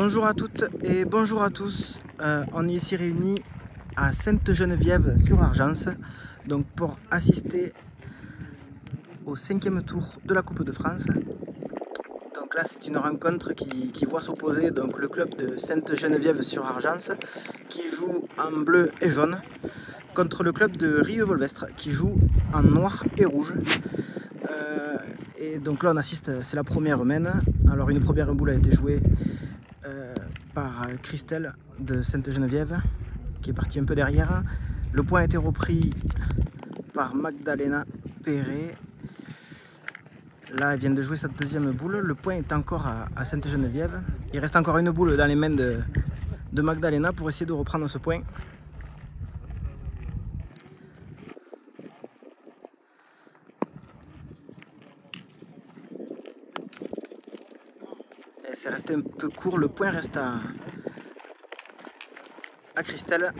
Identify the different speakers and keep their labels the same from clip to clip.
Speaker 1: Bonjour à toutes et bonjour à tous. On est ici réunis à Sainte-Geneviève sur Argence, donc pour assister au 5e tour de la Coupe de France. Donc là c'est une rencontre qui voit s'opposer donc le club de Sainte-Geneviève sur Argence qui joue en bleu et jaune contre le club de Rieux-Volvestre qui joue en noir et rouge. Et donc là on assiste, c'est la première mène. Alors une première boule a été jouée par Christelle de Sainte-Geneviève qui est partie un peu derrière. Le point a été repris par Magdalena Perret. Là elle vient de jouer sa deuxième boule. Le point est encore à Sainte-Geneviève. Il reste encore une boule dans les mains de Magdalena pour essayer de reprendre ce point. C'est resté un peu court, le point reste à Christelle.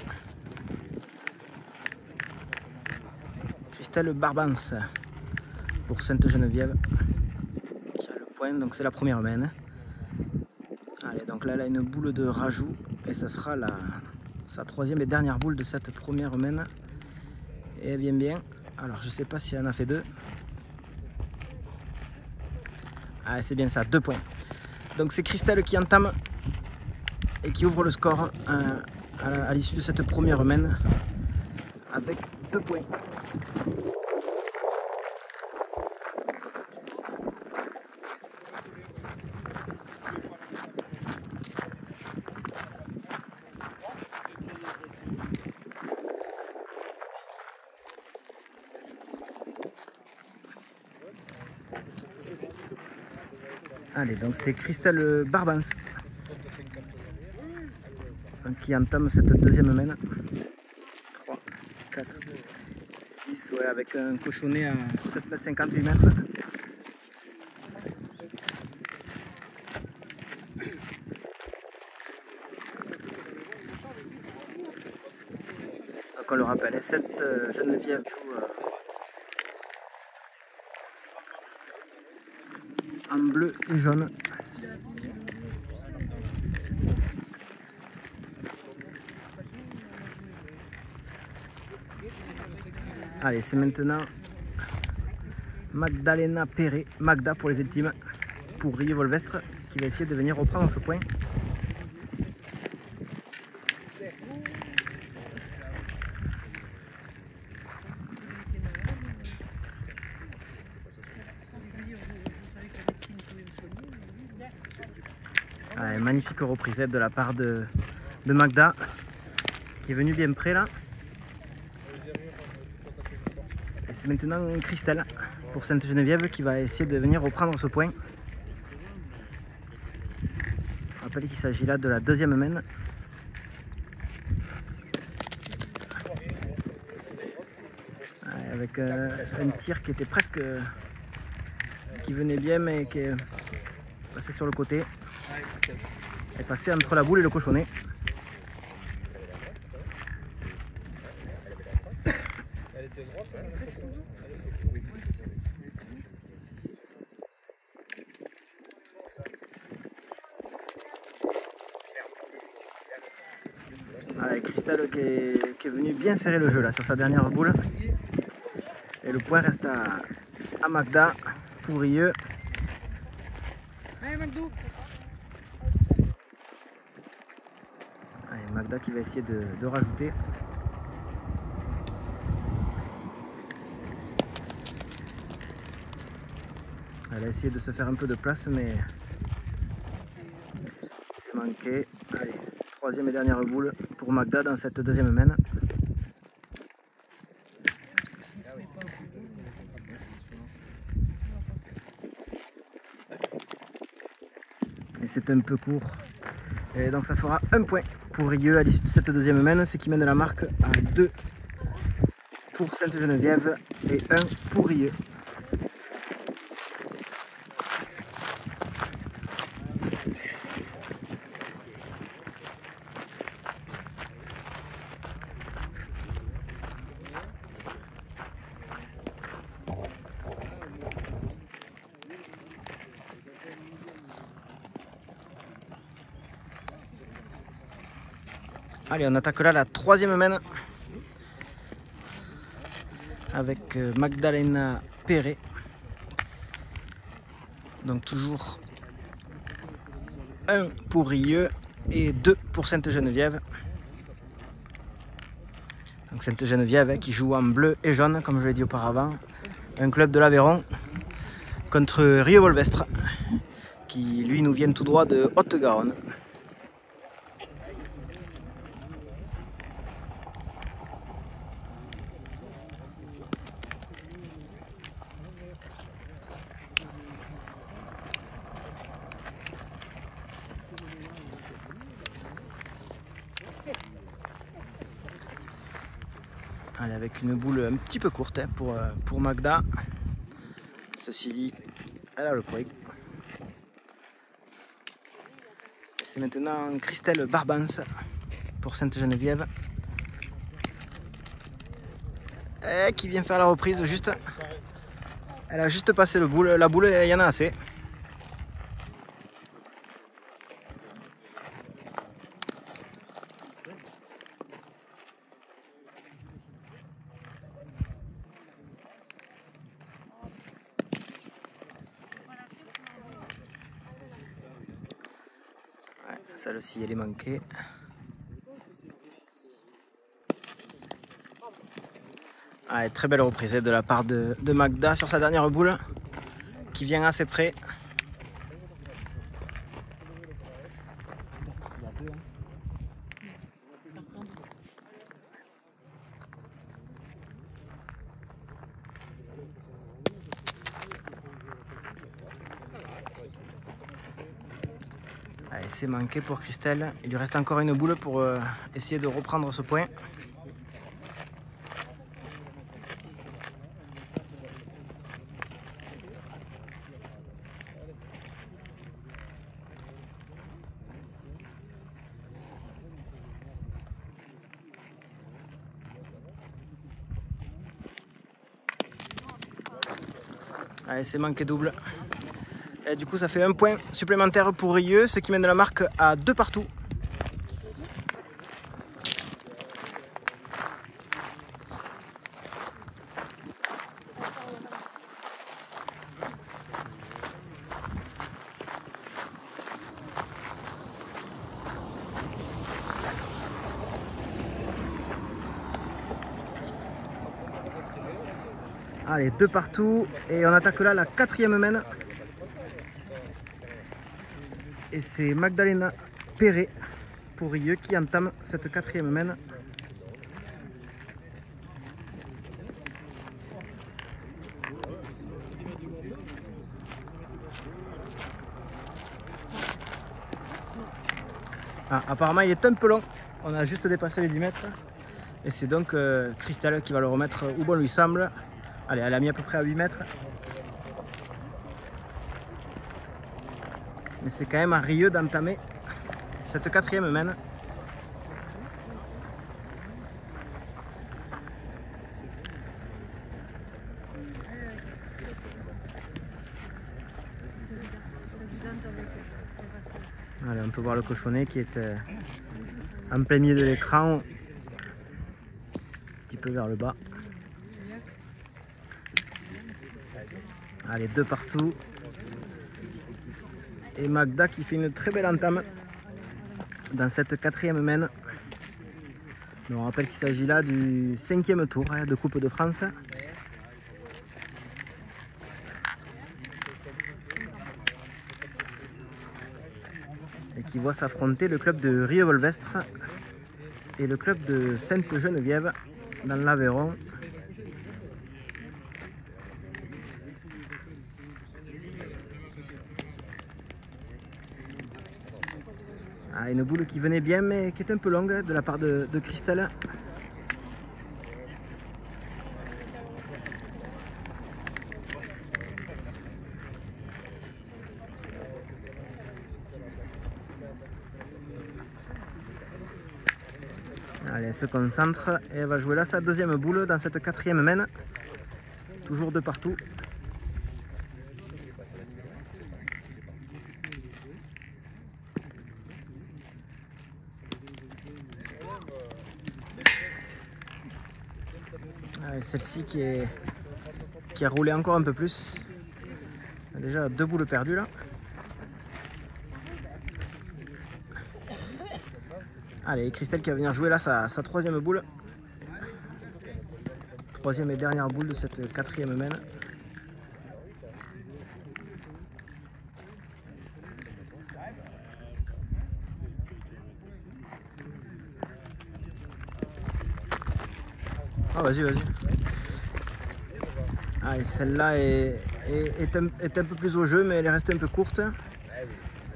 Speaker 1: Christelle Barbance pour Sainte-Geneviève qui a le point, donc c'est la première mène. Allez, donc là elle a une boule de rajout et ça sera sa troisième et dernière boule de cette première mène. Et elle vient bien. Alors je sais pas si elle en a fait deux. Ah c'est bien ça, 2 points. Donc c'est Christelle qui entame et qui ouvre le score à l'issue de cette première mène avec 2 points. Allez, donc c'est Christelle Barbance qui entame cette deuxième mène. 3, 4, 6, ouais, avec un cochonnet à 7,50 m, 8 mètres. Donc on le rappelle, cette Geneviève joue en bleu et jaune. Allez, c'est maintenant Magdalena Perret, Magda pour les intimes, pour Rieux-Volvestre, qui va essayer de venir reprendre ce point. Allez, magnifique reprise de la part de Magda, qui est venue bien près là. Et c'est maintenant Christelle pour Sainte-Geneviève qui va essayer de venir reprendre ce point. Rappelez qu'il s'agit là de la deuxième mène. Avec un tir qui était presque, qui venait bien mais qui est passé sur le côté. Elle est passée entre la boule et le cochonnet. Avec Christelle qui est venue bien serrer le jeu là sur sa dernière boule. Et le point reste à Magda pour Rieux. Allez, Magda qui va essayer de rajouter. Elle a essayé de se faire un peu de place mais c'est manqué. Allez, troisième et dernière boule pour Magda dans cette deuxième mène. Et c'est un peu court. Et donc ça fera un point pour Rieux à l'issue de cette deuxième mène, ce qui mène la marque à 2 pour Sainte-Geneviève et 1 pour Rieux. Allez, on attaque là la troisième main avec Magdalena Perret. Donc toujours 1 pour Rieux et 2 pour Sainte-Geneviève. Donc Sainte-Geneviève qui joue en bleu et jaune, comme je l'ai dit auparavant. Un club de l'Aveyron contre Rieux-Volvestre, qui lui nous vient tout droit de Haute-Garonne. Allez, avec une boule un petit peu courte hein, pour Magda. Ceci dit, elle a le point. C'est maintenant Christelle Barbance pour Sainte-Geneviève. Qui vient faire la reprise juste. Elle a juste passé la boule et il y en a assez. Celle-ci elle est manquée. Allez, très belle reprise de la part de Magda sur sa dernière boule qui vient assez près. Allez, c'est manqué pour Christelle. Il lui reste encore une boule pour essayer de reprendre ce point. Allez, c'est manqué double. Et du coup, ça fait un point supplémentaire pour Rieux, ce qui mène la marque à 2 partout. Allez, 2 partout. Et on attaque là la 4e main. Et c'est Magdalena Perret pour Rieux qui entame cette 4e main. Ah, apparemment il est un peu long. On a juste dépassé les 10 mètres. Et c'est donc Christelle qui va le remettre où bon lui semble. Allez, elle a mis à peu près à 8 mètres. Mais c'est quand même à Rieux d'entamer cette 4e main. Allez, on peut voir le cochonnet qui est en plein milieu de l'écran, un petit peu vers le bas. Allez, 2 partout. Et Magda qui fait une très belle entame dans cette 4e main. On rappelle qu'il s'agit là du 5e tour de Coupe de France. Et qui voit s'affronter le club de Rieux-Volvestre et le club de Sainte-Geneviève dans l'Aveyron. Ah, une boule qui venait bien mais qui est un peu longue de la part de Christelle. Allez, elle se concentre et elle va jouer là sa 2e boule dans cette 4e main. Toujours 2 partout. Celle-ci qui a roulé encore un peu plus. Déjà 2 boules perdues là. Allez, Christelle qui va venir jouer là sa 3e boule. 3e et dernière boule de cette 4e main. Ah, vas-y, vas-y. Allez, celle-là est un peu plus au jeu, mais elle est restée un peu courte.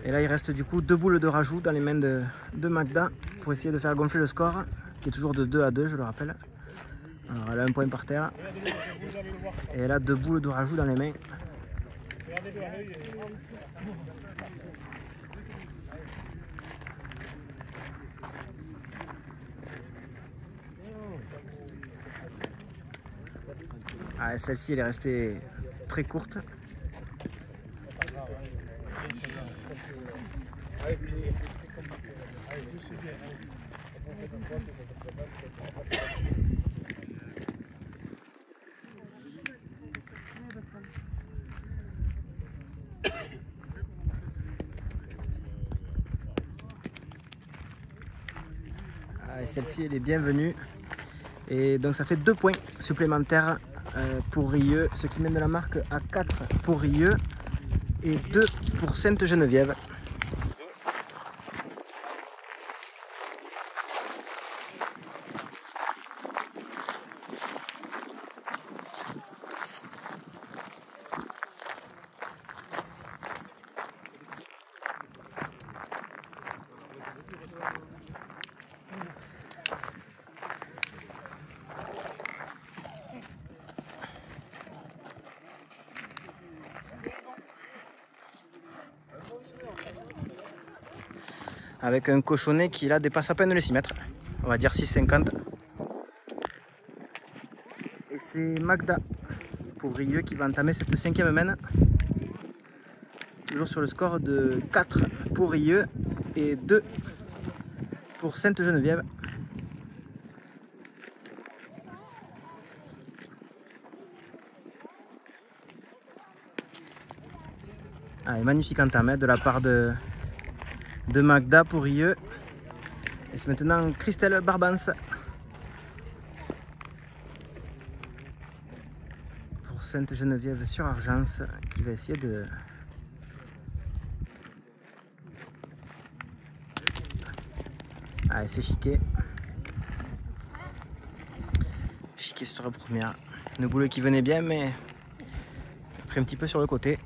Speaker 1: Et là, il reste du coup 2 boules de rajout dans les mains de Magda pour essayer de faire gonfler le score, qui est toujours de 2 à 2, je le rappelle. Alors, elle a 1 point par terre. Et elle a 2 boules de rajout dans les mains. Ah, celle-ci, elle est restée très courte. Celle-ci, elle est bienvenue. Et donc ça fait 2 points supplémentaires pour Rieux, ce qui mène la marque à 4 pour Rieux et 2 pour Sainte-Geneviève. Avec un cochonnet qui là dépasse à peine les 6 mètres, on va dire 6,50. Et c'est Magda pour Rieux qui va entamer cette 5e main. Toujours sur le score de 4 pour Rieux et 2 pour Sainte-Geneviève. Allez, magnifique entame de la part de Magda pour Rieux. Et c'est maintenant Christelle Barbance pour Sainte-Geneviève sur Argence qui va essayer de... Allez, c'est Chiquet. Chiquet sur la première. Une boule qui venait bien, mais pris un petit peu sur le côté.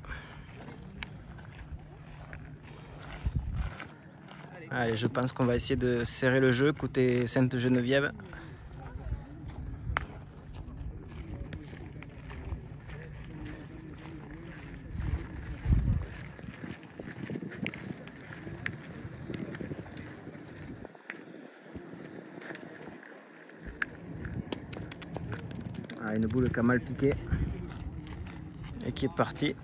Speaker 1: Allez, je pense qu'on va essayer de serrer le jeu côté Sainte-Geneviève. Ah, une boule qui a mal piqué et qui est partie.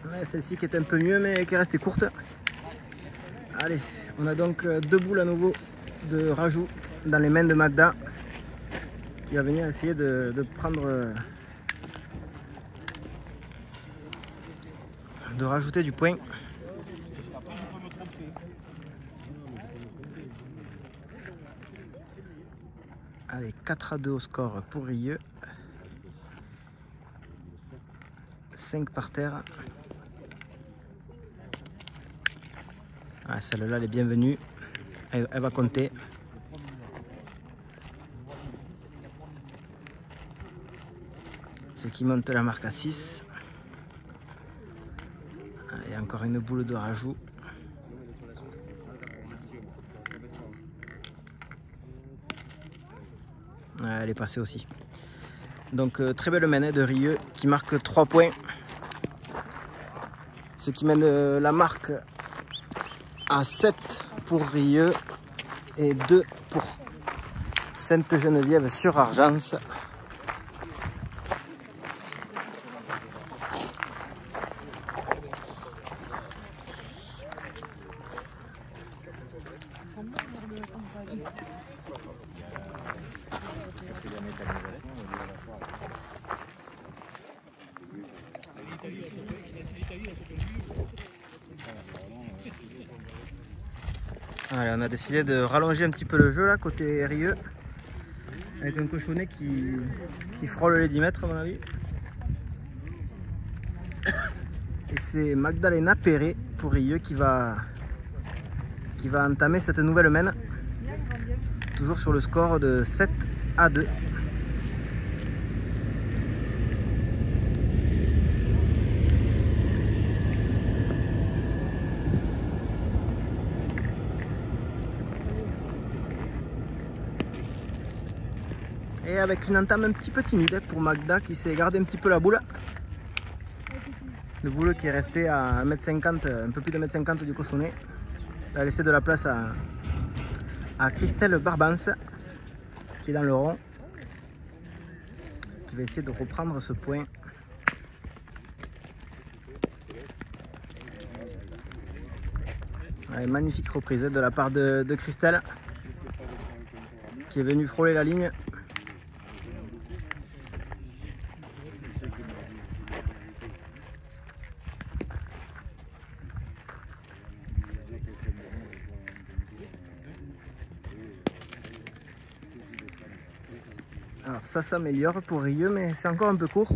Speaker 1: Ouais, celle-ci qui est un peu mieux mais qui est restée courte. Allez, on a donc 2 boules à nouveau de rajout dans les mains de Magda qui va venir essayer de prendre, de rajouter du point. Allez, 4 à 2 au score pour Rieux. 5 par terre. Ah, celle-là, elle est bienvenue. Elle va compter. Ce qui monte la marque à 6. Il y a encore une boule de rajout. Elle est passée aussi. Donc très belle main de Rieux qui marque 3 points. Ce qui mène la marque à 7 pour Rieux et 2 pour Sainte-Geneviève-sur-Argence. Allez, on a décidé de rallonger un petit peu le jeu là côté Rieux avec un cochonnet qui frôle les 10 mètres à mon avis. Et c'est Magdalena Perret pour Rieux qui va entamer cette nouvelle mène, toujours sur le score de 7-2. Et avec une entame un petit peu timide pour Magda qui s'est gardé un petit peu la boule. Le boule qui est resté à 1m50, un peu plus de 1m50 du cochonnet. Elle a laissé de la place à Christelle Barbance qui est dans le rond, qui va essayer de reprendre ce point. Allez, magnifique reprise de la part de Christelle qui est venue frôler la ligne. Alors ça s'améliore pour Rieux, mais c'est encore un peu court.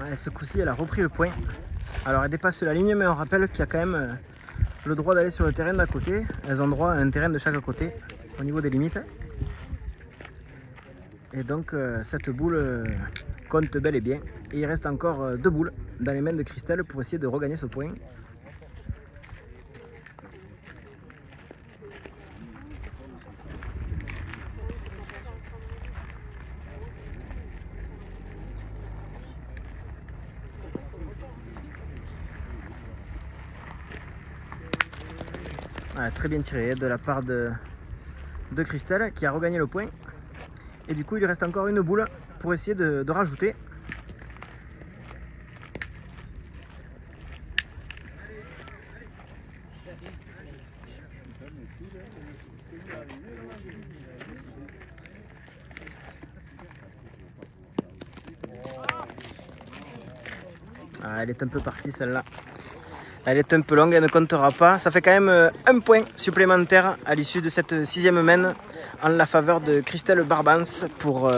Speaker 1: Ouais, ce coup-ci, elle a repris le point. Alors elle dépasse la ligne, mais on rappelle qu'il y a quand même le droit d'aller sur le terrain d'à côté. Elles ont droit à un terrain de chaque côté au niveau des limites. Et donc cette boule compte bel et bien. Et il reste encore 2 boules dans les mains de Christelle pour essayer de regagner ce point. Voilà, très bien tiré de la part de Christelle qui a regagné le point. Et du coup il lui reste encore une boule pour essayer de rajouter. Ah, elle est un peu partie celle-là. Elle est un peu longue, elle ne comptera pas. Ça fait quand même un point supplémentaire à l'issue de cette 6e mène en la faveur de Christelle Barbance pour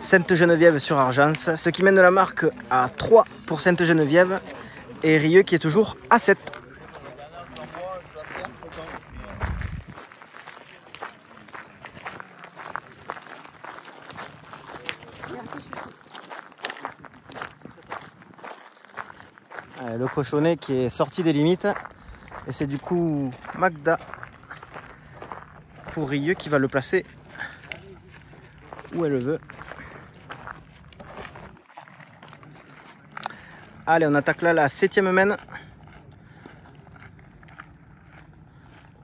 Speaker 1: Sainte-Geneviève-sur-Argence. Ce qui mène la marque à 3 pour Sainte-Geneviève et Rieux qui est toujours à 7. Le cochonnet qui est sorti des limites et c'est du coup Magda pour Rieux qui va le placer où elle veut. Allez, on attaque là la 7e mène.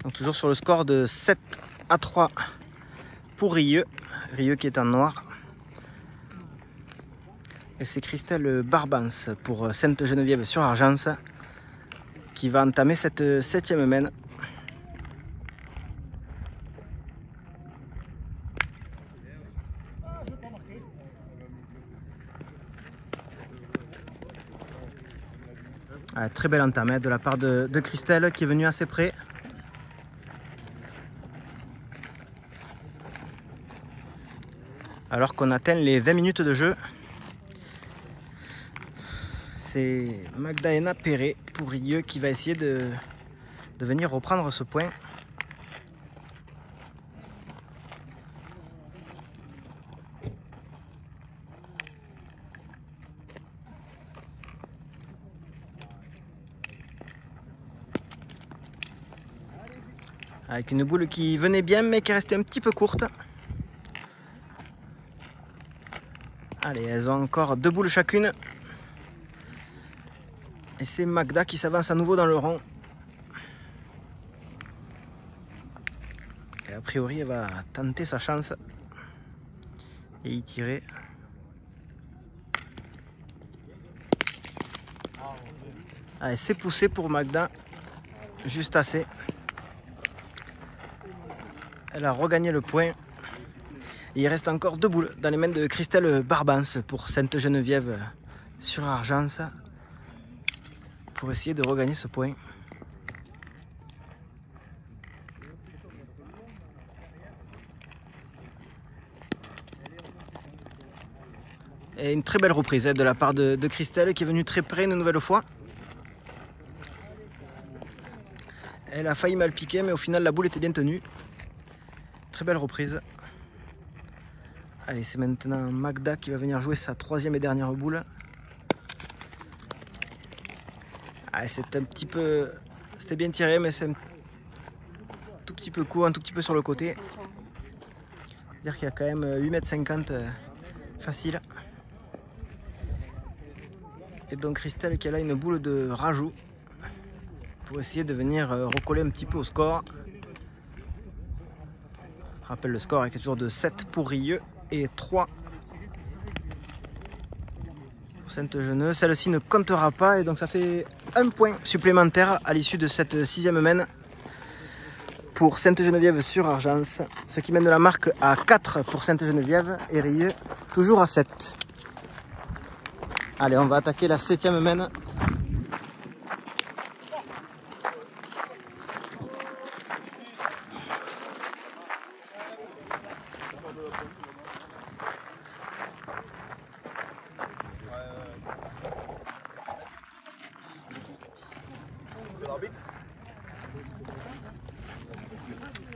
Speaker 1: Donc toujours sur le score de 7-3 pour Rieux. Rieux qui est en noir. Et c'est Christelle Barbance pour Sainte-Geneviève-sur-Argence qui va entamer cette 7e mène. Ah, très belle entame de la part de Christelle qui est venue assez près. Alors qu'on atteint les 20 minutes de jeu. C'est Magdalena Perret pour Rieux qui va essayer de venir reprendre ce point. Avec une boule qui venait bien mais qui restait un petit peu courte. Allez, elles ont encore 2 boules chacune. Et c'est Magda qui s'avance à nouveau dans le rond. Et a priori, elle va tenter sa chance et y tirer. Allez, c'est poussé pour Magda, juste assez. Elle a regagné le point. Et il reste encore 2 boules dans les mains de Christelle Barbance pour Sainte-Geneviève sur Argence, pour essayer de regagner ce point. Et une très belle reprise de la part de Christelle qui est venue très près une nouvelle fois. Elle a failli mal piquer mais au final la boule était bien tenue. Très belle reprise. Allez, c'est maintenant Magda qui va venir jouer sa 3e et dernière boule. Ah, c'est un petit peu... C'était bien tiré mais c'est un tout petit peu court, un tout petit peu sur le côté. C'est-à-dire qu'il y a quand même 8,50 m facile. Et donc Christelle qui a là une boule de rajout pour essayer de venir recoller un petit peu au score. Je rappelle le score est toujours de 7 pour Rieux et 3 pour Sainte-Geneu. Celle-ci ne comptera pas et donc ça fait un point supplémentaire à l'issue de cette 6e main pour Sainte-Geneviève sur Argence. Ce qui mène la marque à 4 pour Sainte-Geneviève et Rieux toujours à 7. Allez, on va attaquer la 7e main.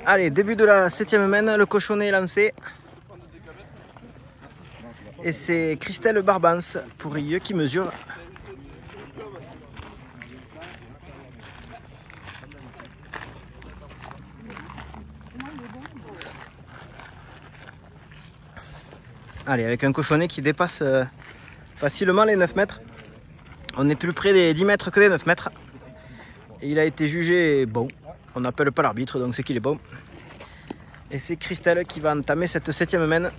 Speaker 1: Allez, début de la 7e main, le cochonnet est lancé. Et c'est Christelle Barbance pour Rieux qui mesure. Allez, avec un cochonnet qui dépasse facilement les 9 mètres. On est plus près des 10 mètres que des 9 mètres. Et il a été jugé bon. On n'appelle pas l'arbitre, donc c'est qu'il est bon. Et c'est Christelle qui va entamer cette 7e main.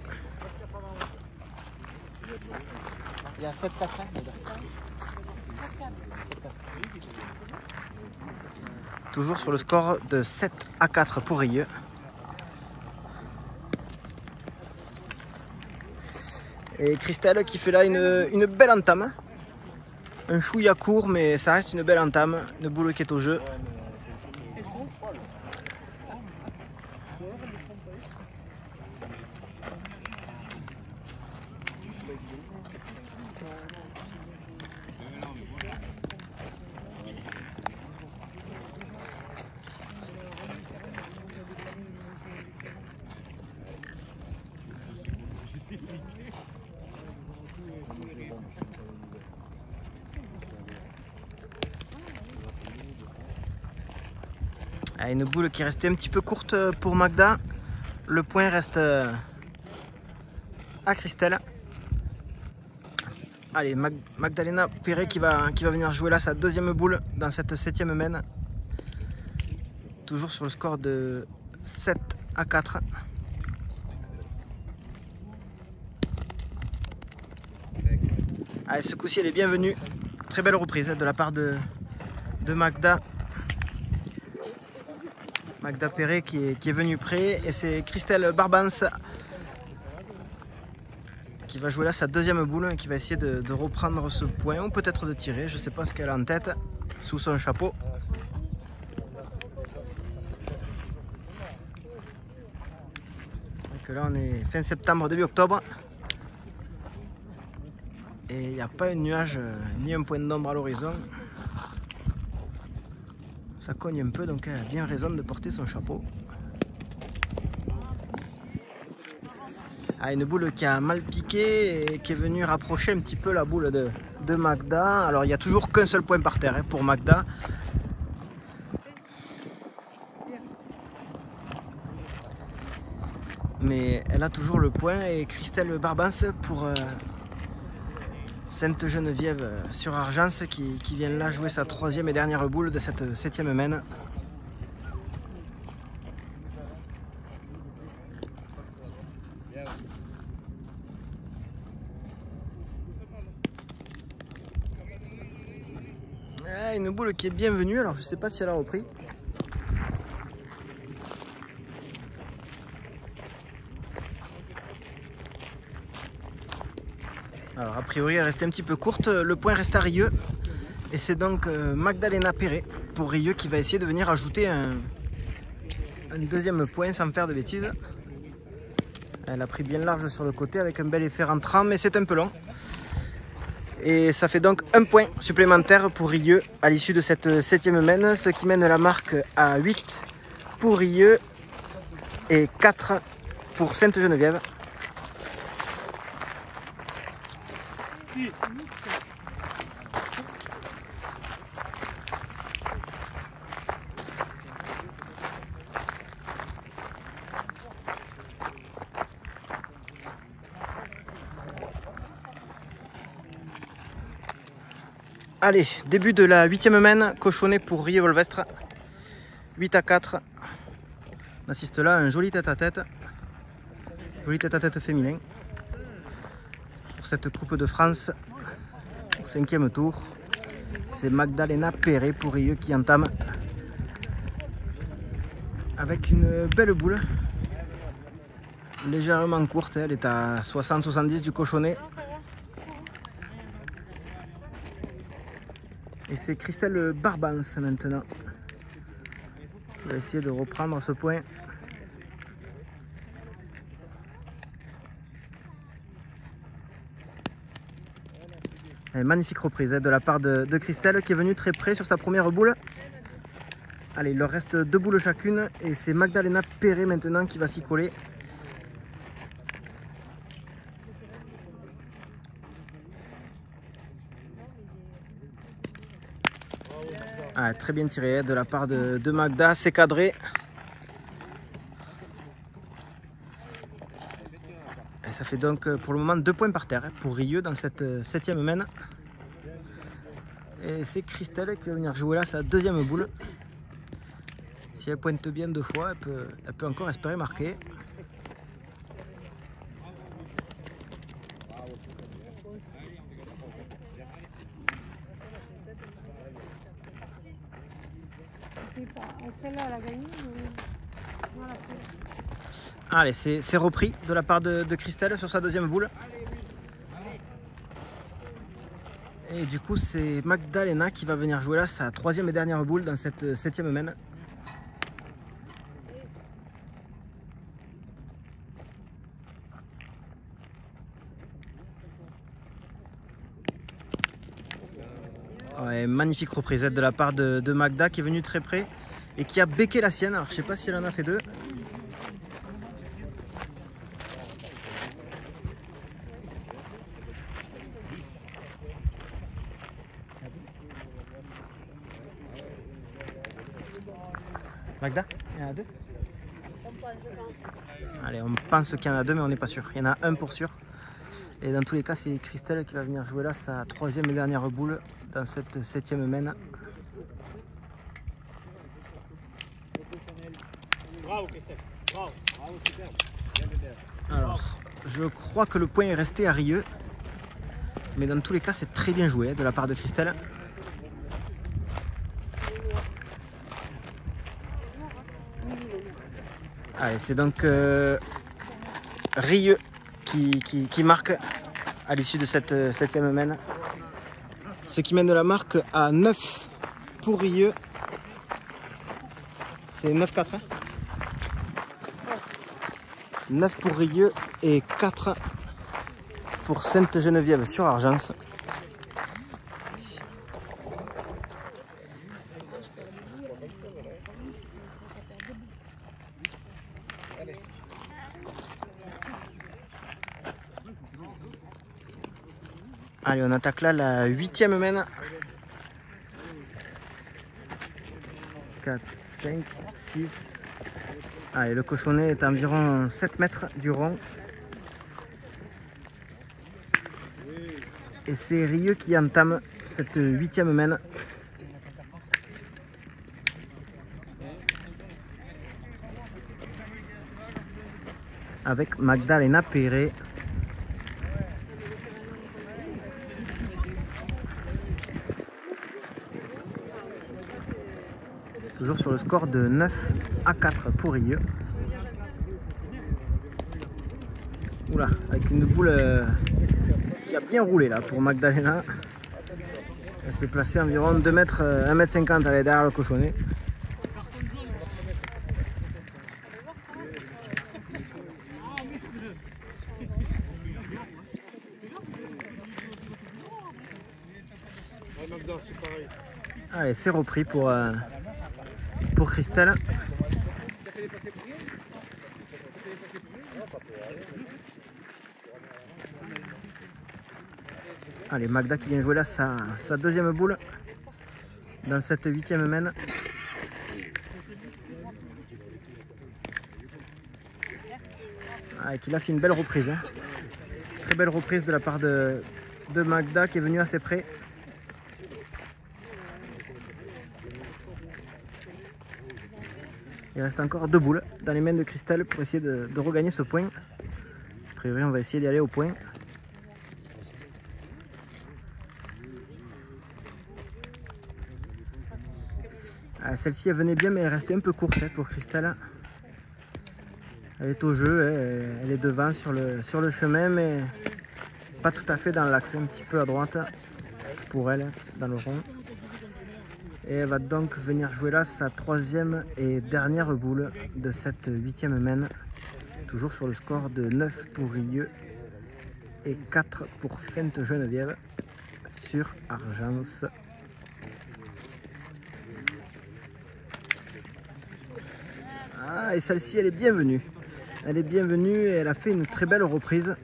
Speaker 1: Il y a 7-4. Toujours sur le score de 7-4 pour Rieux. Et Christelle qui fait là une belle entame. Un chouïa court, mais ça reste une belle entame. Une boule qui est au jeu. Une boule qui restait un petit peu courte pour Magda. Le point reste à Christelle. Allez, Magdalena Perret qui va venir jouer là sa 2e boule dans cette 7e main. Toujours sur le score de 7-4. Allez, ce coup-ci elle est bienvenue. Très belle reprise de la part de Magda. Magda Perret qui est venue près et c'est Christelle Barbance qui va jouer là sa 2e boule et qui va essayer de reprendre ce point ou peut-être de tirer, je ne sais pas ce qu'elle a en tête sous son chapeau. Donc là on est fin septembre, début octobre et il n'y a pas un nuage ni un point d'ombre à l'horizon. Ça cogne un peu, donc elle a bien raison de porter son chapeau. Ah, une boule qui a mal piqué et qui est venue rapprocher un petit peu la boule de Magda. Alors il n'y a toujours qu'un seul point par terre pour Magda. mais elle a toujours le point. Et Christelle Barbance pour Sainte-Geneviève sur Argence qui vient là jouer sa troisième et dernière boule de cette 7e main. Une boule qui est bienvenue, alors je sais pas si elle a repris. Alors a priori elle restait un petit peu courte, le point reste à Rieux. Et c'est donc Magdalena Perret pour Rieux qui va essayer de venir ajouter un deuxième point sans faire de bêtises. Elle a pris bien large sur le côté avec un bel effet rentrant, mais c'est un peu long. Et ça fait donc un point supplémentaire pour Rieux à l'issue de cette 7e main, ce qui mène la marque à 8 pour Rieux et 4 pour Sainte-Geneviève. Allez, début de la 8e main, cochonné pour Rieux-Volvestre. 8-4. On assiste là à un joli tête-à-tête. Joli tête-à-tête féminin. Pour cette Coupe de France, au 5e tour. C'est Magdalena Perret pour Rieux qui entame. Avec une belle boule. Légèrement courte, elle est à 60-70 du cochonnet. Et c'est Christelle Barbance maintenant. On va essayer de reprendre ce point. Allez, magnifique reprise de la part de Christelle qui est venue très près sur sa première boule. Allez, il leur reste 2 boules chacune et c'est Magdalena Perret maintenant qui va s'y coller. Ah, très bien tiré de la part de Magda, c'est cadré. Et ça fait donc pour le moment 2 points par terre pour Rieux dans cette 7e main. Et c'est Christelle qui va venir jouer là sa 2e boule. Si elle pointe bien 2 fois, elle peut encore espérer marquer.
Speaker 2: Celle-là, elle a gagné.
Speaker 1: Allez, c'est repris de la part de Christelle sur sa 2e boule. Et du coup, c'est Magdalena qui va venir jouer là sa 3e et dernière boule dans cette 7e main. Ouais, magnifique reprise de la part de Magda qui est venue très près et qui a becqué la sienne. Alors je sais pas si elle en a fait 2. Magda, il y en a 2? Allez, on pense qu'il y en a 2 mais on n'est pas sûr. Il y en a un pour sûr. Et dans tous les cas, c'est Christelle qui va venir jouer là sa 3e et dernière boule dans cette 7e main.
Speaker 3: Bravo Christelle, bravo, bravo, super.
Speaker 1: Alors, je crois que le point est resté à Rieux. Mais dans tous les cas, c'est très bien joué de la part de Christelle. Allez, c'est donc Rieux qui marque à l'issue de cette 7e main. Ce qui mène la marque à 9 pour Rieux. C'est 9-4 hein? 9 pour Rieux et 4 pour Sainte-Geneviève sur Argence. Allez, on attaque là la 8e main. 4, 5, 6, Allez, le cochonnet est à environ 7 mètres du rond. Et c'est Rieux qui entame cette 8e mène. Avec Magdalena Perret. Toujours sur le score de 9-4 pour Rieux. Oula, avec une boule qui a bien roulé là pour Magdalena. Elle s'est placée environ 2 mètres, 1,50 m, elle est derrière le cochonnet. Allez, c'est repris pour Christelle. Allez, Magda qui vient jouer là sa deuxième boule dans cette 8e mène. Ah, et qui a fait une belle reprise. Hein. Très belle reprise de la part de Magda qui est venue assez près. Il reste encore 2 boules dans les mains de Christelle pour essayer de regagner ce point. A priori, on va essayer d'y aller au point. Ah, celle-ci, elle venait bien, mais elle restait un peu courte hein, pour Christelle. Elle est au jeu, hein, elle est devant sur le chemin, mais pas tout à fait dans l'axe, un petit peu à droite pour elle, dans le rond. Et elle va donc venir jouer là sa 3e et dernière boule de cette 8e mène. Toujours sur le score de 9 pour Rieux et 4 pour Sainte-Geneviève sur Argence. Ah, et celle-ci, elle est bienvenue. Elle est bienvenue et elle a fait une très belle reprise.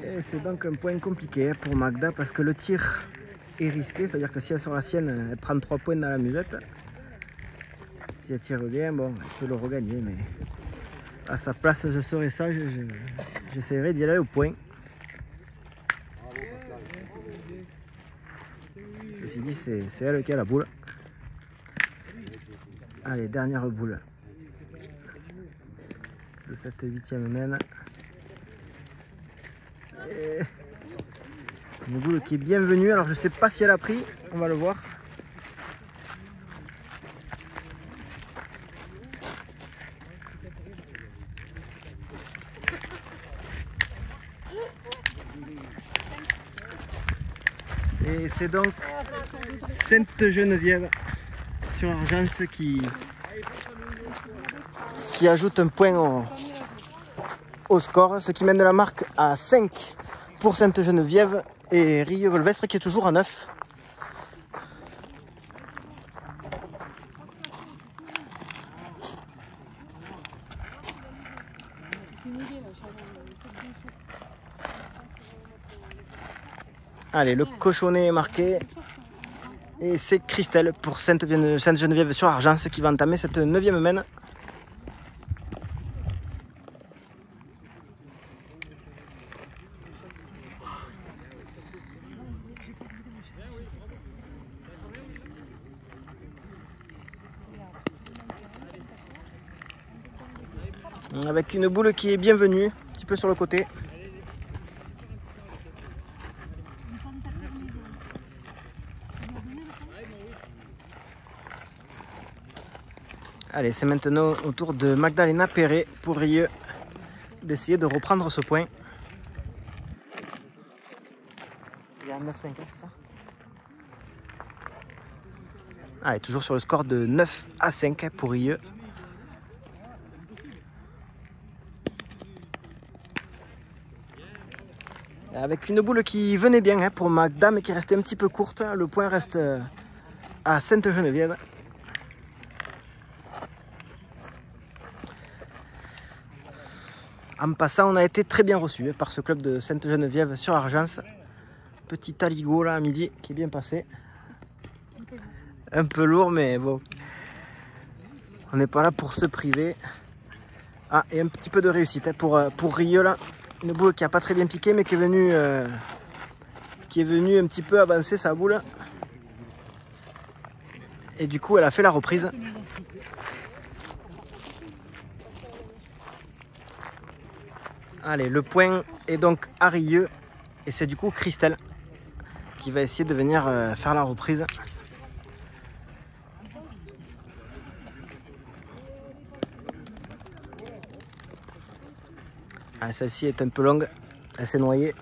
Speaker 1: Et c'est donc un point compliqué pour Magda parce que le tir est risqué. C'est-à-dire que si elle sort la sienne, elle prend 3 points dans la musette. Si elle tire bien, bon, elle peut le regagner. Mais à sa place, je serais sage. J'essaierai d'y aller au point. Ceci dit, c'est elle qui a la boule. Allez, dernière boule de cette 8e mène. Et une boule qui est bienvenue. Alors je sais pas si elle a pris, on va le voir. Et c'est donc Sainte-Geneviève sur Argence qui ajoute un point au score, ce qui mène la marque à 5 pour Sainte-Geneviève et Rieux-Volvestre qui est toujours à 9. Allez, le cochonnet est marqué et c'est Christelle pour Sainte-Geneviève sur Argence qui va entamer cette 9e mène. Avec une boule qui est bienvenue, un petit peu sur le côté. Allez, c'est maintenant au tour de Magdalena Perret pour Rieux d'essayer de reprendre ce point. Il y a 9-5, c'est ça? Allez, toujours sur le score de 9-5 pour Rieux. Avec une boule qui venait bien pour Magda, mais qui restait un petit peu courte. Le point reste à Sainte-Geneviève. En passant, on a été très bien reçu par ce club de Sainte-Geneviève sur Argence. Petit aligot là à midi qui est bien passé. un peu lourd, mais bon. On n'est pas là pour se priver. Ah, et un petit peu de réussite hein, pour Rieu là. Une boule qui n'a pas très bien piqué, mais qui est venue un petit peu avancer sa boule. Et du coup, elle a fait la reprise. Allez, le point est donc à Rieu. Et c'est du coup Christelle qui va essayer de venir faire la reprise. Ah, celle-ci est un peu longue, elle s'est noyée.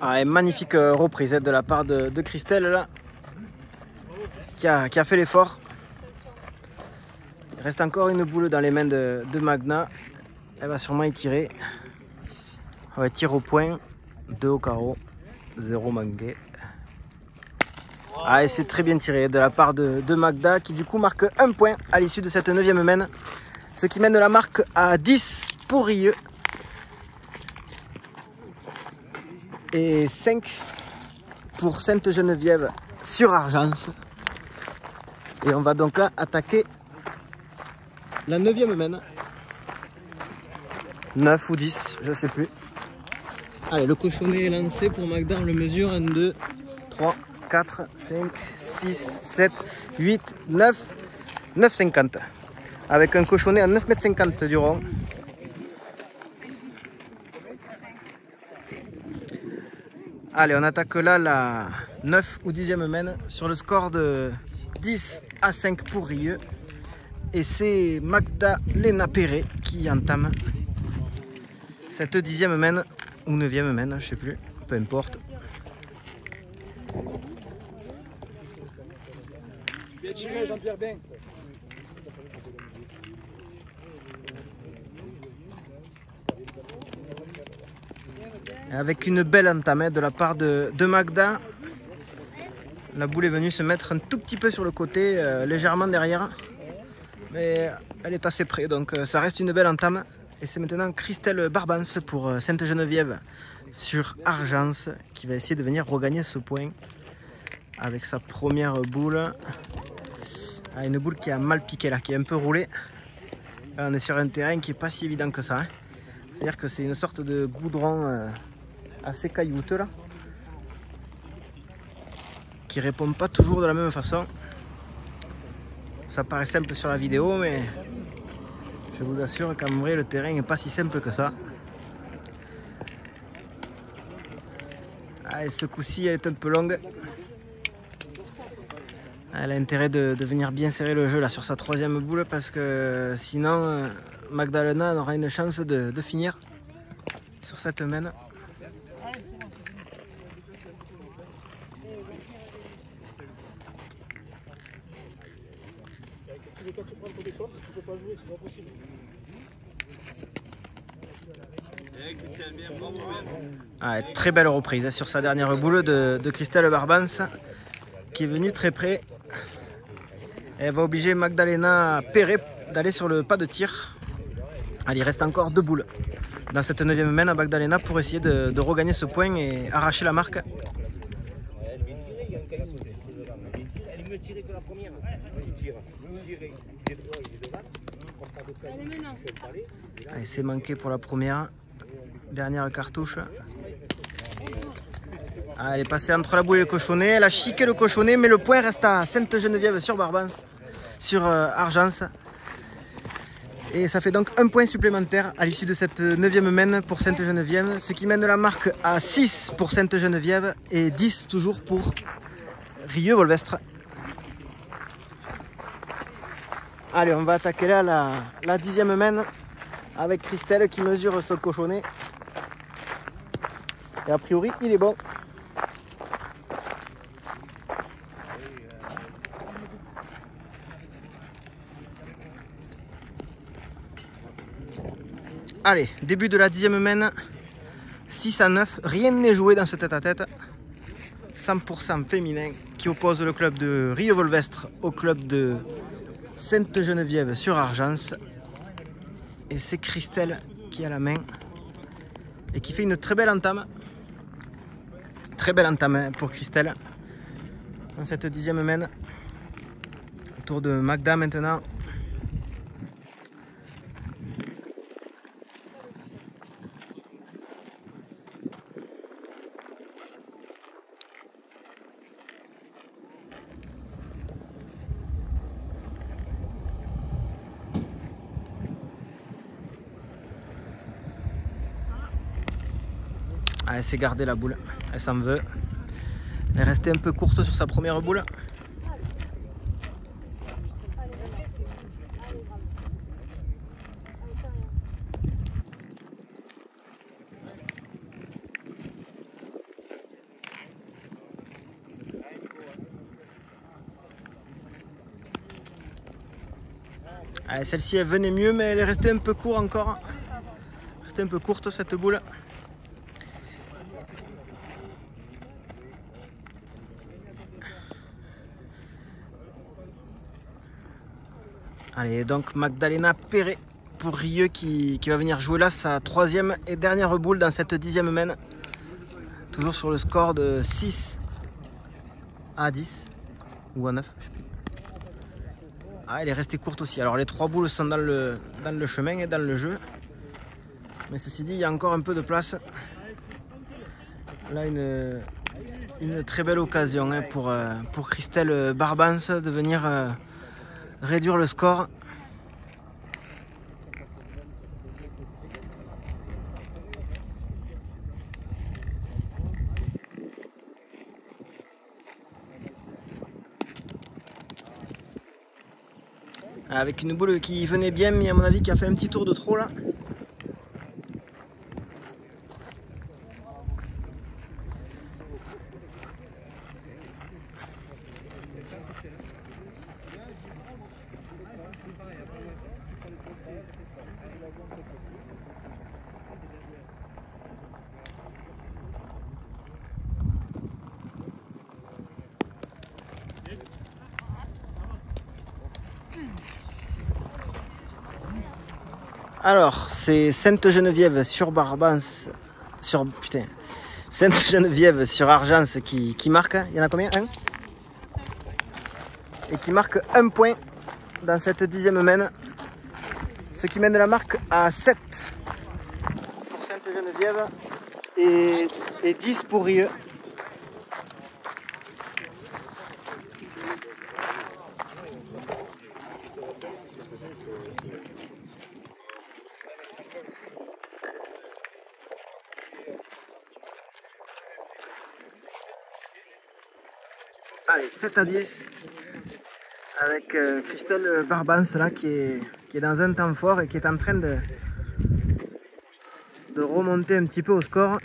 Speaker 1: Ah, une magnifique reprise de la part de Christelle là, qui a fait l'effort. Il reste encore une boule dans les mains de Magda. Elle va sûrement y tirer. On va tirer au point. 2 au carreau. 0 manqué. Ah, et c'est très bien tiré de la part de Magda qui du coup marque un point à l'issue de cette 9e main. Ce qui mène la marque à 10 pour Rieu. Et 5 pour Sainte-Geneviève sur Argence. Et on va donc là attaquer la 9e main. 9 ou 10, je sais plus. Allez, le cochonnet est lancé pour Magda. On le mesure 1, 2, 3, 4, 5, 6, 7, 8, 9, 9,50. Avec un cochonnet à 9,50 m du rond. Allez, on attaque là la 9 ou 10e main sur le score de 10 à 5 pour Rieu. Et c'est Magdalena Perret qui entame cette 10e main ou 9e main, je sais plus, peu importe.
Speaker 3: Bien tiré, Jean-Pierre, bien.
Speaker 1: Avec une belle entame de la part de Magda. La boule est venue se mettre un tout petit peu sur le côté, légèrement derrière. Mais elle est assez près, donc ça reste une belle entame. Et c'est maintenant Christelle Barbance pour Sainte-Geneviève sur Argence qui va essayer de venir regagner ce point avec sa première boule. Ah, une boule qui a mal piqué là, qui est un peu roulée. Là, on est sur un terrain qui n'est pas si évident que ça. Hein. C'est-à-dire que c'est une sorte de goudron assez caillouteux là, qui répond pas toujours de la même façon. Ça paraît simple sur la vidéo, mais je vous assure qu'en vrai le terrain n'est pas si simple que ça. Allez, ce coup-ci elle est un peu longue. Elle a intérêt de venir bien serrer le jeu là sur sa 3e boule, parce que sinon Magdalena aura une chance de finir sur cette main.
Speaker 3: Tu peux pas jouer, c'est pas possible.
Speaker 1: Ah, très belle reprise sur sa dernière boule de Christelle Barbance qui est venue très près. Elle va obliger Magdalena Perret d'aller sur le pas de tir. Allez, il reste encore 2 boules dans cette 9e main à Magdalena pour essayer de regagner ce point et arracher la marque. Allez, c'est manqué pour la première. Dernière cartouche. Ah, elle est passée entre la boule et le cochonnet. Elle a chiqué le cochonnet, mais le point reste à Sainte-Geneviève sur Barbance, sur Argence. Et ça fait donc un point supplémentaire à l'issue de cette 9e main pour Sainte-Geneviève. Ce qui mène la marque à 6 pour Sainte-Geneviève et 10 toujours pour Rieu-Volvestre. Allez, on va attaquer là la 10e main avec Christelle qui mesure son cochonnet. Et a priori, il est bon. Allez, début de la 10e mène. 6-9. Rien n'est joué dans ce tête-à-tête. 100% féminin qui oppose le club de Rieux-Volvestre au club de Sainte-Geneviève sur Argence. Et c'est Christelle qui a la main et qui fait une très belle entame. Très belle entame pour Christelle dans cette 10e mène. Tour de Magda maintenant. Ah, elle s'est gardée la boule, elle s'en veut. Elle est restée un peu courte sur sa première boule. Ah, celle-ci elle venait mieux, mais elle est restée un peu courte encore. Restée un peu courte cette boule. Allez, donc Magdalena Perret pour Rieux qui va venir jouer là sa 3e et dernière boule dans cette 10e mène. Toujours sur le score de 6 à 10 ou à 9, je sais plus. Ah, elle est restée courte aussi. Alors les 3 boules sont dans le chemin et dans le jeu. Mais ceci dit, il y a encore un peu de place. Là, une très belle occasion hein, pour Christelle Barbance de venir réduire le score. Avec une boule qui venait bien, mais à mon avis qui a fait un petit tour de trop là. Alors, c'est Sainte-Geneviève sur Barbance, Sainte-Geneviève sur Argence qui marque. Il y en a combien? Un. Et qui marque 1 point dans cette 10e mène. Ce qui mène la marque à 7 pour Sainte-Geneviève et 10 pour Rieux. Allez, 7 à 10 avec Christelle Barbance là qui est dans un temps fort et qui est en train de remonter un petit peu au score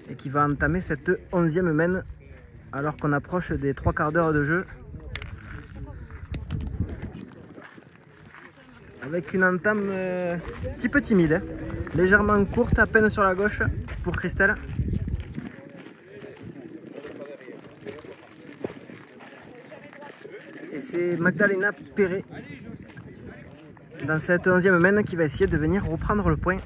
Speaker 1: et qui va entamer cette 11e mène alors qu'on approche des 3 quarts d'heure de jeu avec une entame un petit peu timide, hein, légèrement courte, à peine sur la gauche pour Christelle. Et c'est Magdalena Perret dans cette 11e mène qui va essayer de venir reprendre le point.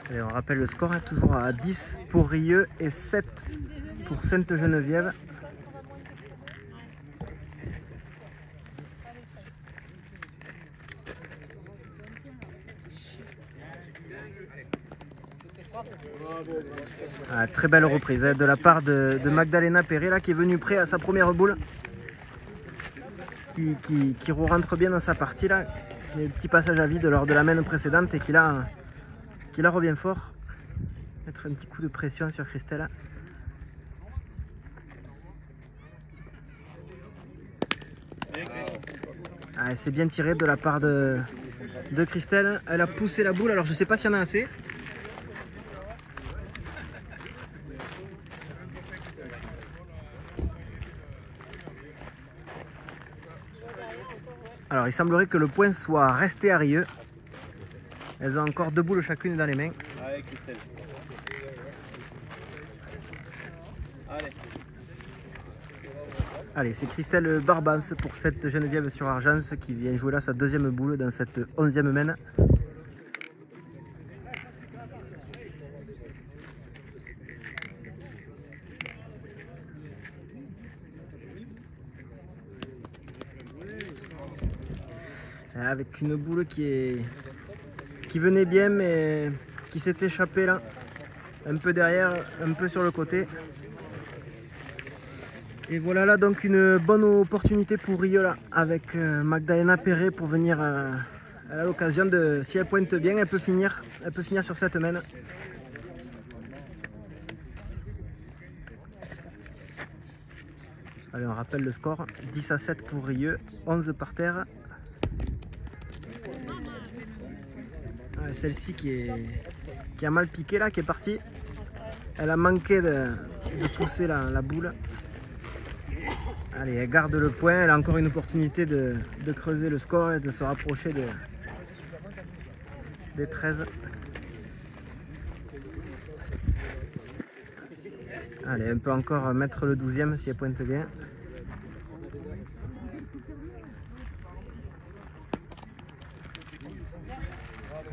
Speaker 1: Et on rappelle le score, hein, toujours à 10 pour Rieux et 7 pour Sainte-Geneviève. Ah, très belle reprise hein, de la part de Magdalena Perret là, qui est venue prêt à sa première boule. Qui rentre bien dans sa partie là. Il y a eu un petit passage à vide lors de la main précédente et qui là revient fort. Mettre un petit coup de pression sur Christelle. Ah, c'est bien tiré de la part de Christelle. Elle a poussé la boule, alors je ne sais pas s'il y en a assez. Alors il semblerait que le point soit resté à Rieux. Elles ont encore 2 boules chacune dans les mains.
Speaker 2: Allez Christelle. Allez.
Speaker 1: Allez, c'est Christelle Barbance pour cette Geneviève sur Argence qui vient jouer là sa 2e boule dans cette 11e main. Avec une boule qui venait bien mais qui s'est échappée là, un peu derrière, un peu sur le côté. Et voilà là donc une bonne opportunité pour Rieux là, avec Magdalena Perret pour venir à l'occasion de, si elle pointe bien, elle peut finir sur cette main. Allez, on rappelle le score, 10-7 pour Rieux, 11 par terre. Celle-ci qui a mal piqué là, qui est partie. Elle a manqué de pousser la boule. Allez, elle garde le point, elle a encore une opportunité de creuser le score et de se rapprocher des 13. Allez, elle peut encore mettre le 12e si elle pointe bien.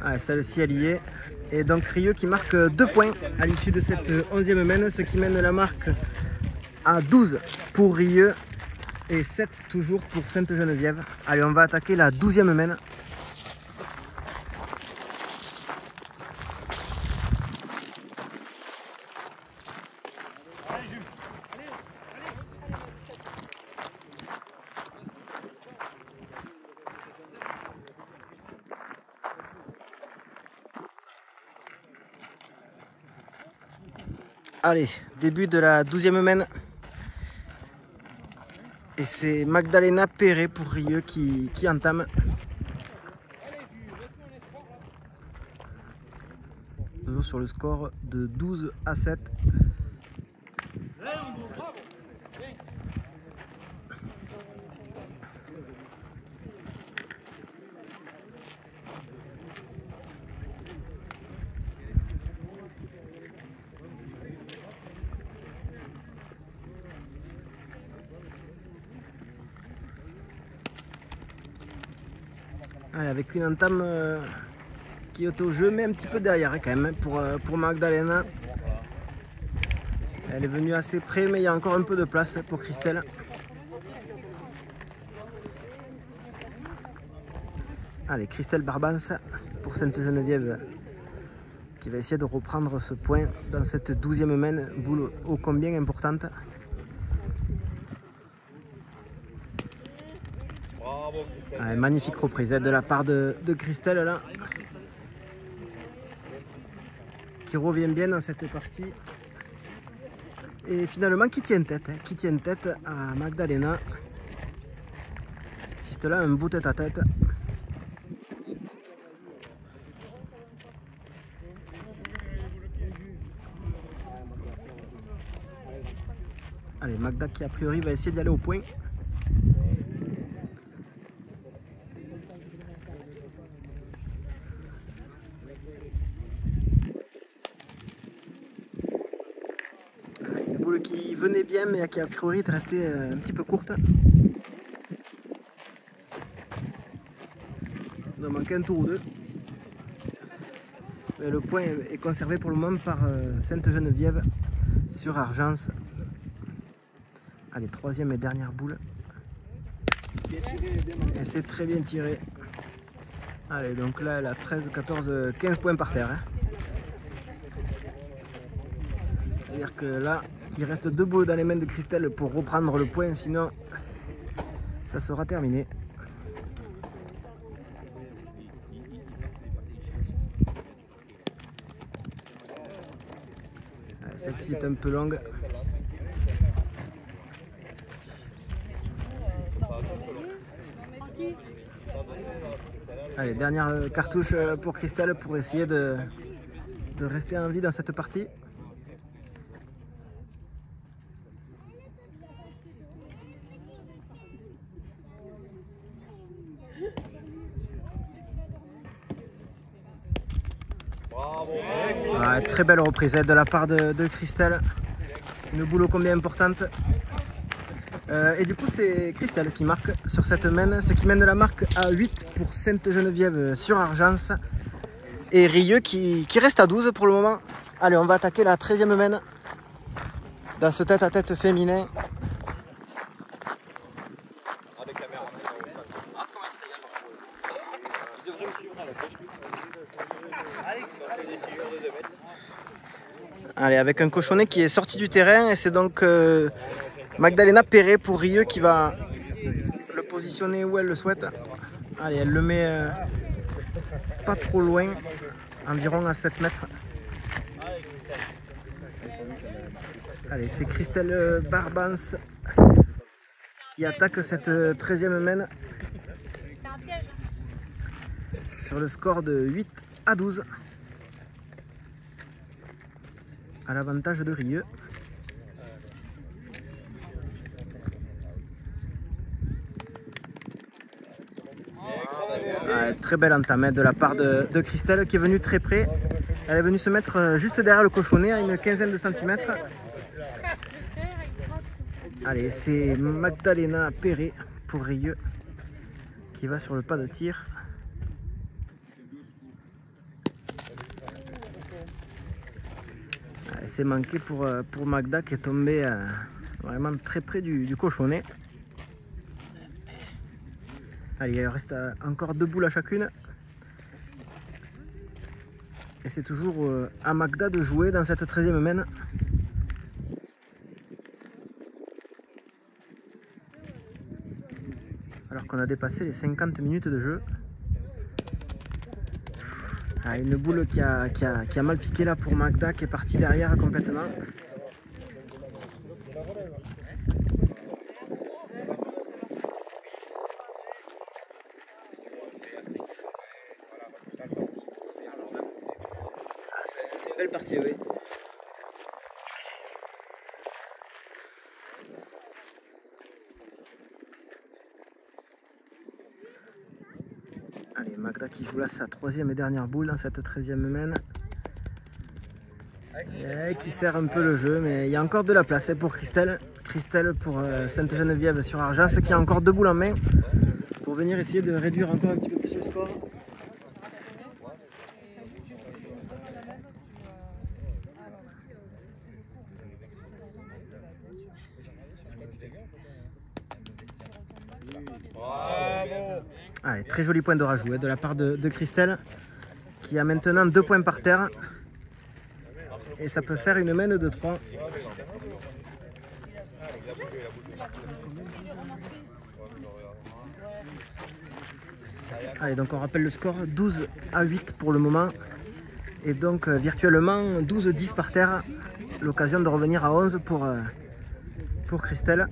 Speaker 1: Ah, celle-ci elle y est. Et donc Rieux qui marque 2 points à l'issue de cette 11e main, ce qui mène la marque à 12 pour Rieux et 7 toujours pour Sainte-Geneviève. Allez, on va attaquer la 12e main. Allez, début de la 12e main. Et c'est Magdalena Perret pour Rieux qui entame. Toujours sur le score de 12-7. Allez, avec une entame qui est au jeu, mais un petit peu derrière quand même pour Magdalena. Elle est venue assez près, mais il y a encore un peu de place pour Christelle. Allez, Christelle Barbance pour Sainte-Geneviève qui va essayer de reprendre ce point dans cette 12e main, boule ô combien importante. Allez, magnifique reprise de la part de Christelle là, qui revient bien dans cette partie et finalement qui tient tête à Magdalena. C'est là un beau tête à tête. Allez, Magda qui a priori va essayer d'y aller au point. Une boule qui venait bien mais qui a priori est restée un petit peu courte. Il en manque un tour ou deux. Mais le point est conservé pour le moment par Sainte-Geneviève sur Argence. Allez, 3e et dernière boule. Et c'est très bien tiré. Allez, donc là, elle a 13, 14, 15 points par terre. C'est-à-dire que là, il reste 2 boules dans les mains de Christelle pour reprendre le point, sinon ça sera terminé. Celle-ci est un peu longue. Allez, dernière cartouche pour Christelle pour essayer de rester en vie dans cette partie. Ouais, très belle reprise de la part de Christelle. Une boule ô combien importante. Et du coup c'est Christelle qui marque sur cette main, ce qui mène la marque à 8 pour Sainte-Geneviève sur Argence. Et Rieux qui reste à 12 pour le moment. Allez, on va attaquer la 13e main dans ce tête-à-tête féminin. Allez, avec un cochonnet qui est sorti du terrain et c'est donc Magdalena Perret pour Rieux qui va le positionner où elle le souhaite. Allez, elle le met pas trop loin, environ à 7 mètres. Allez, c'est Christelle Barbance qui attaque cette 13e main sur le score de 8 à 12 à l'avantage de Rieux. Très belle entame de la part de Christelle qui est venue très près. Elle est venue se mettre juste derrière le cochonnet à une quinzaine de centimètres. Allez, c'est Magdalena Perret pour Rieux qui va sur le pas de tir. C'est manqué pour Magda qui est tombée vraiment très près du cochonnet. Allez, il reste encore 2 boules à chacune. Et c'est toujours à Magda de jouer dans cette 13e main. Alors qu'on a dépassé les 50 minutes de jeu. Ah, une boule qui a mal piqué là pour Magda qui est partie derrière complètement. C'est une belle partie, oui. Allez, Magda qui joue là sa 3e et dernière boule dans cette 13e main. Et qui sert un peu le jeu, mais il y a encore de la place pour Christelle. Christelle pour Sainte-Geneviève sur Argence qui a encore 2 boules en main pour venir essayer de réduire encore un petit peu plus le score. Allez, très joli point de rajout de la part de Christelle qui a maintenant 2 points par terre et ça peut faire une main de 3. Allez, donc on rappelle le score 12 à 8 pour le moment et donc virtuellement 12-10 par terre, l'occasion de revenir à 11 pour Christelle.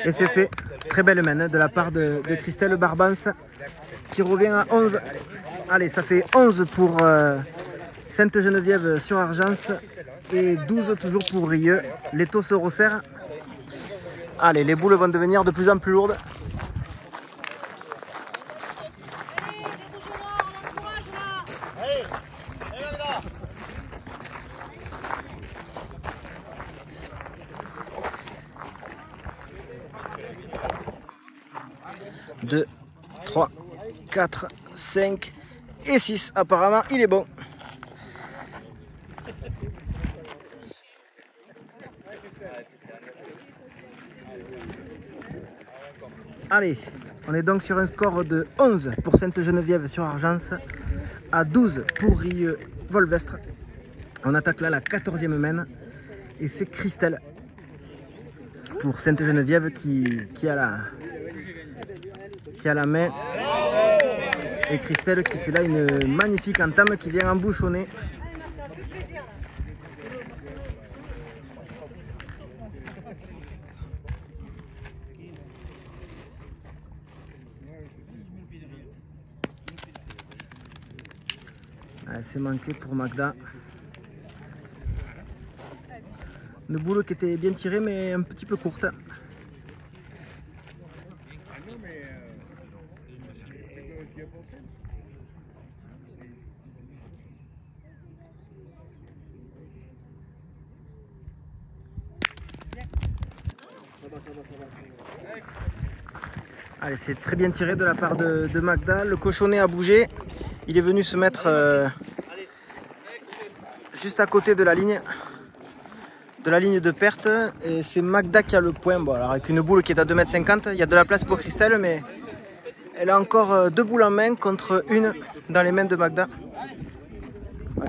Speaker 1: Et c'est fait, très belle main de la part de Christelle Barbance qui revient à 11. Allez, ça fait 11 pour Sainte-Geneviève sur Argence et 12 toujours pour Rieux. Les taux se resserrent. Allez, les boules vont devenir de plus en plus lourdes. Deux, 3, 4, 5 et 6. Apparemment, il est bon. Allez, on est donc sur un score de 11 pour Sainte-Geneviève sur Argence, à 12 pour Rieux Volvestre. On attaque là la 14e main et c'est Christelle pour Sainte-Geneviève qui a la main Et Christelle qui fait là une magnifique entame qui vient embouchonner. C'est manqué pour Magda. Une boule qui était bien tirée mais un petit peu courte.
Speaker 3: Ça va.
Speaker 1: Allez, c'est très bien tiré de la part de Magda. Le cochonnet a bougé. Il est venu se mettre juste à côté de la ligne de perte. Et c'est Magda qui a le point. Bon, alors avec une boule qui est à 2,50 m, il y a de la place pour Christelle, mais elle a encore 2 boules en main contre une dans les mains de Magda. Ouais.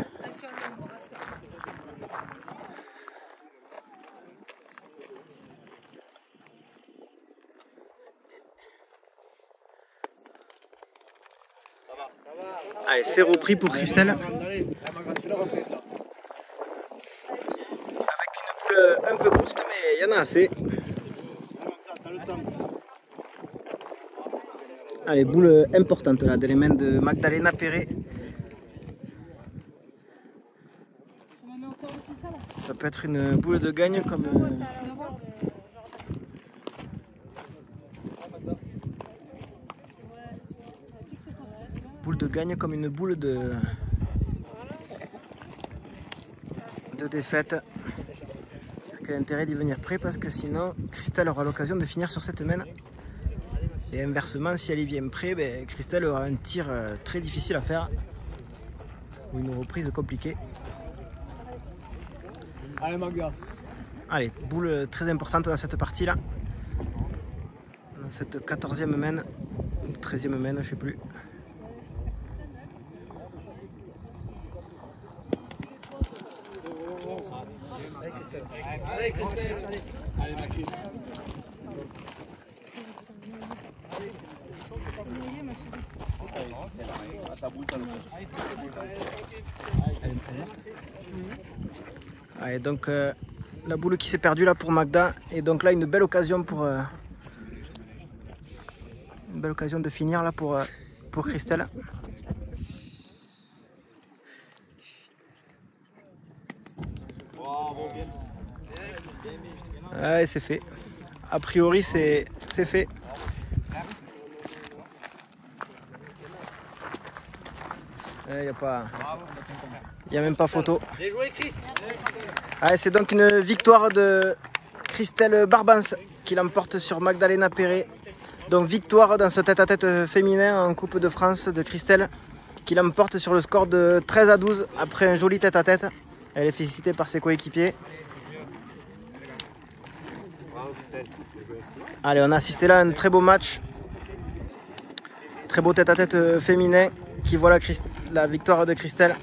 Speaker 1: Allez, c'est repris pour Christelle. Avec une boule un peu courte, mais il y en a assez. Allez, boule importante là, dans les mains de Magdalena Perret. Ça peut être une boule de gagne comme... boule de gagne comme une boule de défaite. Quel intérêt d'y venir près parce que sinon Christelle aura l'occasion de finir sur cette main. Et inversement, si elle y vient près, ben, Christelle aura un tir très difficile à faire ou une reprise compliquée.
Speaker 3: Allez Magda.
Speaker 1: Allez, boule très importante dans cette partie là. Dans cette 14e main, 13e main, je sais plus.
Speaker 3: Allez Christelle. Allez ma Chris.
Speaker 1: Allez, donc la boule qui s'est perdue là pour Magda. Et donc là une belle occasion de finir là pour Christelle. Ouais, c'est fait. A priori, c'est fait. Il n'y a même pas photo. C'est donc une victoire de Christelle Barbance qui l'emporte sur Magdalena Perret. Donc victoire dans ce tête-à-tête féminin en Coupe de France de Christelle qui l'emporte sur le score de 13-12 après un joli tête-à-tête. Elle est félicitée par ses coéquipiers. Allez, on a assisté là à un très beau match. Très beau tête-à-tête féminin qui voit la victoire de Christelle.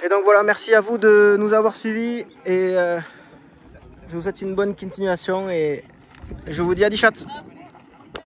Speaker 1: Et donc voilà, merci à vous de nous avoir suivis et je vous souhaite une bonne continuation et je vous dis à 10 chats.